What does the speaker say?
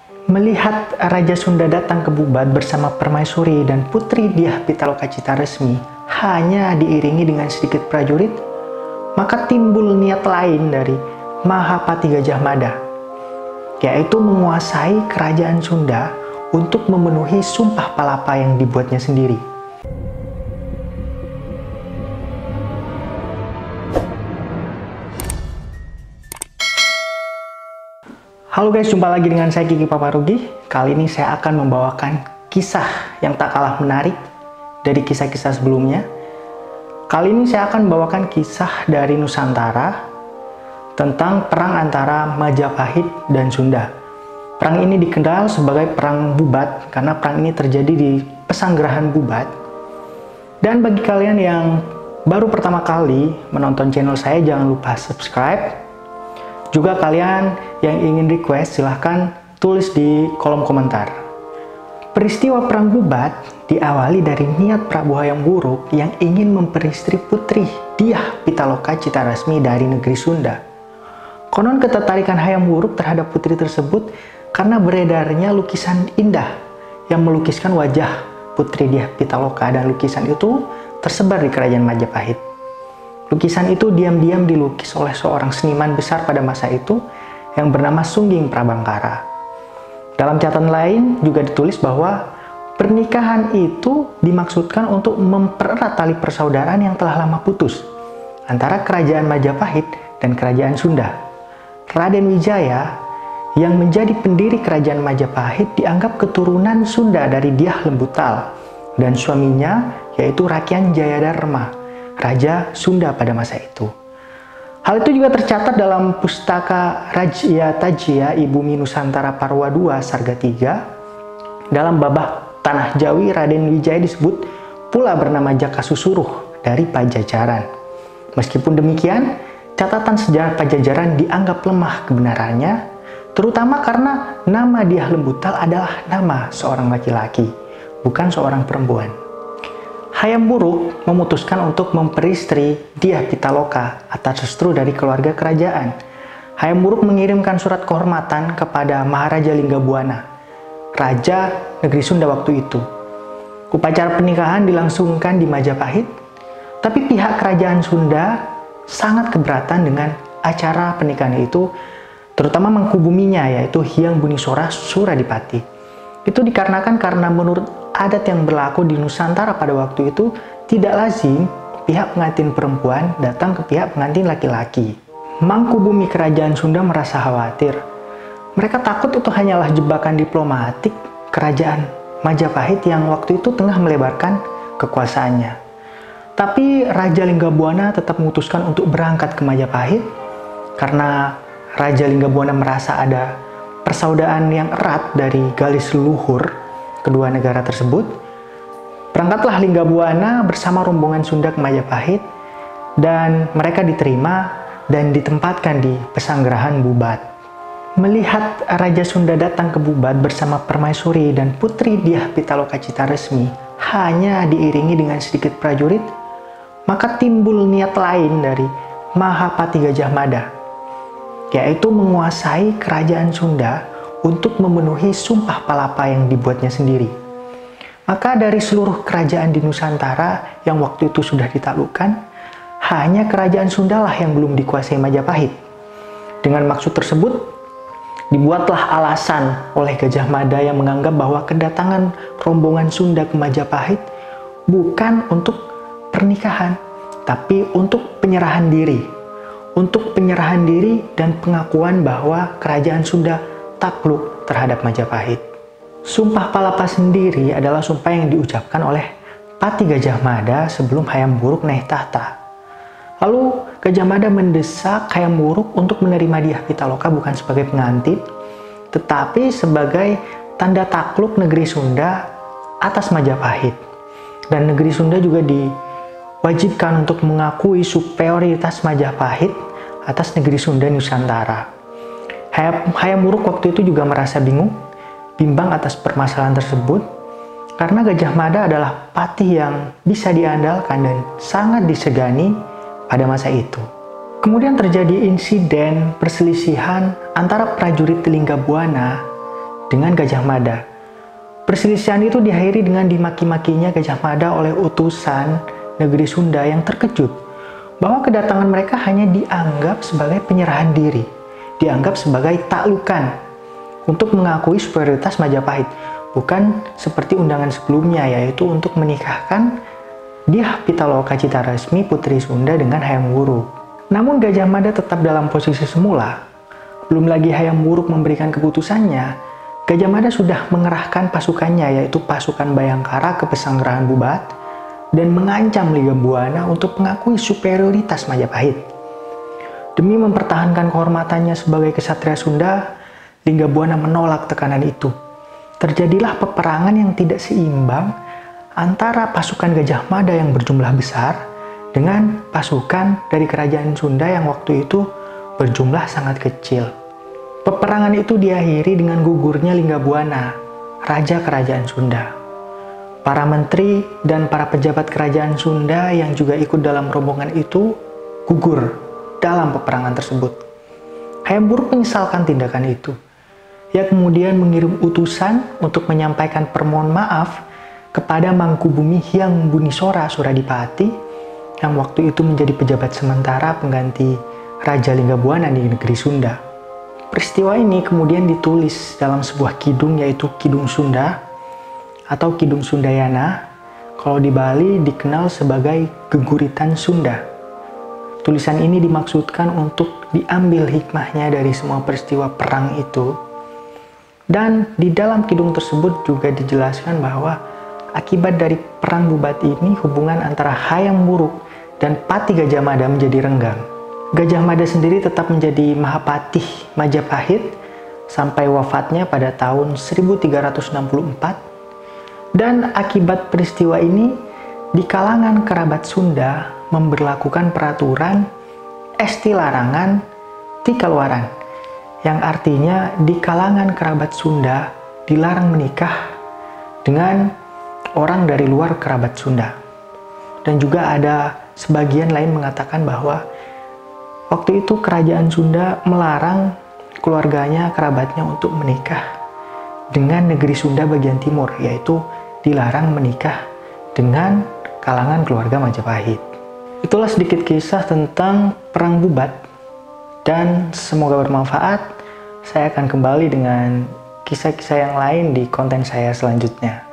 Melihat Raja Sunda datang ke Bubat bersama Permaisuri dan Putri Dyah Pitaloka Citaresmi hanya diiringi dengan sedikit prajurit, maka timbul niat lain dari Mahapati Gajah Mada, yaitu menguasai kerajaan Sunda untuk memenuhi sumpah palapa yang dibuatnya sendiri. Halo guys, jumpa lagi dengan saya Kiki Paparugi. Kali ini saya akan membawakan kisah yang tak kalah menarik dari kisah-kisah sebelumnya. Kali ini saya akan membawakan kisah dari Nusantara tentang perang antara Majapahit dan Sunda. Perang ini dikenal sebagai Perang Bubat karena perang ini terjadi di Pesanggerahan Bubat. Dan bagi kalian yang baru pertama kali menonton channel saya, jangan lupa subscribe. Juga kalian yang ingin request, silahkan tulis di kolom komentar. Peristiwa Perang Bubat diawali dari niat Prabu Hayam Wuruk yang ingin memperistri Putri Dyah Pitaloka Citaresmi dari negeri Sunda. Konon ketertarikan Hayam Wuruk terhadap putri tersebut karena beredarnya lukisan indah yang melukiskan wajah Putri Dyah Pitaloka, dan lukisan itu tersebar di kerajaan Majapahit. Lukisan itu diam-diam dilukis oleh seorang seniman besar pada masa itu yang bernama Sungging Prabangkara. Dalam catatan lain juga ditulis bahwa pernikahan itu dimaksudkan untuk mempererat tali persaudaraan yang telah lama putus antara kerajaan Majapahit dan kerajaan Sunda. Raden Wijaya yang menjadi pendiri kerajaan Majapahit dianggap keturunan Sunda dari Dyah Lembutal dan suaminya yaitu Rakyat Jayadarma, Raja Sunda pada masa itu. Hal itu juga tercatat dalam Pustaka Rajya Tajya Ibumi Nusantara Parwa II Sarga III. Dalam babah Tanah Jawi, Raden Wijaya disebut pula bernama Jaka Susuruh dari Pajajaran. Meskipun demikian, catatan sejarah Pajajaran dianggap lemah kebenarannya, terutama karena nama Dyah Lembutal adalah nama seorang laki-laki, bukan seorang perempuan. Hayam Wuruk memutuskan untuk memperistri Dyah Pitaloka atas restu dari keluarga kerajaan. Hayam Wuruk mengirimkan surat kehormatan kepada Maharaja Linggabuana, Raja negeri Sunda waktu itu. Upacara pernikahan dilangsungkan di Majapahit, tapi pihak kerajaan Sunda sangat keberatan dengan acara pernikahan itu, terutama mangkubuminya yaitu Hyang Bunisora Suradipati. Itu dikarenakan karena menurut adat yang berlaku di Nusantara pada waktu itu tidak lazim pihak pengantin perempuan datang ke pihak pengantin laki-laki. Mangkubumi kerajaan Sunda merasa khawatir. Mereka takut itu hanyalah jebakan diplomatik kerajaan Majapahit yang waktu itu tengah melebarkan kekuasaannya. Tapi Raja Linggabuana tetap memutuskan untuk berangkat ke Majapahit karena Raja Linggabuana merasa ada persaudaraan yang erat dari garis leluhur kedua negara tersebut. Berangkatlah Linggabuana bersama rombongan Sunda ke Majapahit dan mereka diterima dan ditempatkan di Pesanggerahan Bubat. Melihat Raja Sunda datang ke Bubat bersama Permaisuri dan Putri Dyah Pitaloka Citaresmi hanya diiringi dengan sedikit prajurit, maka timbul niat lain dari Mahapati Gajah Mada, yaitu menguasai kerajaan Sunda untuk memenuhi sumpah palapa yang dibuatnya sendiri. Maka dari seluruh kerajaan di Nusantara yang waktu itu sudah ditaklukkan, hanya kerajaan Sunda lah yang belum dikuasai Majapahit. Dengan maksud tersebut, dibuatlah alasan oleh Gajah Mada yang menganggap bahwa kedatangan rombongan Sunda ke Majapahit bukan untuk pernikahan, tapi untuk penyerahan diri. Untuk penyerahan diri dan pengakuan bahwa kerajaan Sunda takluk terhadap Majapahit. Sumpah palapa sendiri adalah sumpah yang diucapkan oleh Pati Gajah Mada sebelum Hayam Wuruk naik tahta. Lalu Gajah Mada mendesak Hayam Wuruk untuk menerima Dyah Pitaloka bukan sebagai pengantin, tetapi sebagai tanda takluk negeri Sunda atas Majapahit. Dan negeri Sunda juga diwajibkan untuk mengakui superioritas Majapahit atas negeri Sunda Nusantara. Hayam Wuruk waktu itu juga merasa bimbang atas permasalahan tersebut karena Gajah Mada adalah patih yang bisa diandalkan dan sangat disegani pada masa itu. Kemudian terjadi insiden perselisihan antara prajurit Linggabuana dengan Gajah Mada. Perselisihan itu diakhiri dengan dimaki-makinya Gajah Mada oleh utusan negeri Sunda yang terkejut bahwa kedatangan mereka hanya dianggap sebagai penyerahan diri, dianggap sebagai taklukan untuk mengakui superioritas Majapahit, bukan seperti undangan sebelumnya, yaitu untuk menikahkan Dyah Pitaloka Citarasmi putri Sunda dengan Hayam Wuruk. Namun Gajah Mada tetap dalam posisi semula. Belum lagi Hayam Wuruk memberikan keputusannya, Gajah Mada sudah mengerahkan pasukannya, yaitu pasukan Bayangkara ke Pesanggerahan Bubat dan mengancam Liga Buana untuk mengakui superioritas Majapahit. Demi mempertahankan kehormatannya sebagai kesatria Sunda, Liga Buana menolak tekanan itu. Terjadilah peperangan yang tidak seimbang antara pasukan Gajah Mada yang berjumlah besar dengan pasukan dari kerajaan Sunda yang waktu itu berjumlah sangat kecil. Peperangan itu diakhiri dengan gugurnya Lingga Buana, Raja Kerajaan Sunda. Para menteri dan para pejabat kerajaan Sunda yang juga ikut dalam rombongan itu gugur dalam peperangan tersebut. Hayam Wuruk menyesalkan tindakan itu. Ia kemudian mengirim utusan untuk menyampaikan permohonan maaf kepada Mangkubumi Hyang Bunisora Suradipati yang waktu itu menjadi pejabat sementara pengganti Raja Lingga Buana di negeri Sunda. Peristiwa ini kemudian ditulis dalam sebuah kidung, yaitu Kidung Sunda atau Kidung Sundayana, kalau di Bali dikenal sebagai Geguritan Sunda. Tulisan ini dimaksudkan untuk diambil hikmahnya dari semua peristiwa perang itu. Dan di dalam kidung tersebut juga dijelaskan bahwa akibat dari perang Bubat ini hubungan antara Hayam Wuruk dan Pati Gajah Mada menjadi renggang. Gajah Mada sendiri tetap menjadi Mahapatih Majapahit sampai wafatnya pada tahun 1364. Dan akibat peristiwa ini, di kalangan kerabat Sunda memberlakukan peraturan esti larangan ti kaluaran, yang artinya di kalangan kerabat Sunda dilarang menikah dengan orang dari luar kerabat Sunda. Dan juga ada sebagian lain mengatakan bahwa waktu itu kerajaan Sunda melarang keluarganya, kerabatnya untuk menikah dengan negeri Sunda bagian timur, yaitu dilarang menikah dengan kalangan keluarga Majapahit. Itulah sedikit kisah tentang Perang Bubat, dan semoga bermanfaat. Saya akan kembali dengan kisah-kisah yang lain di konten saya selanjutnya.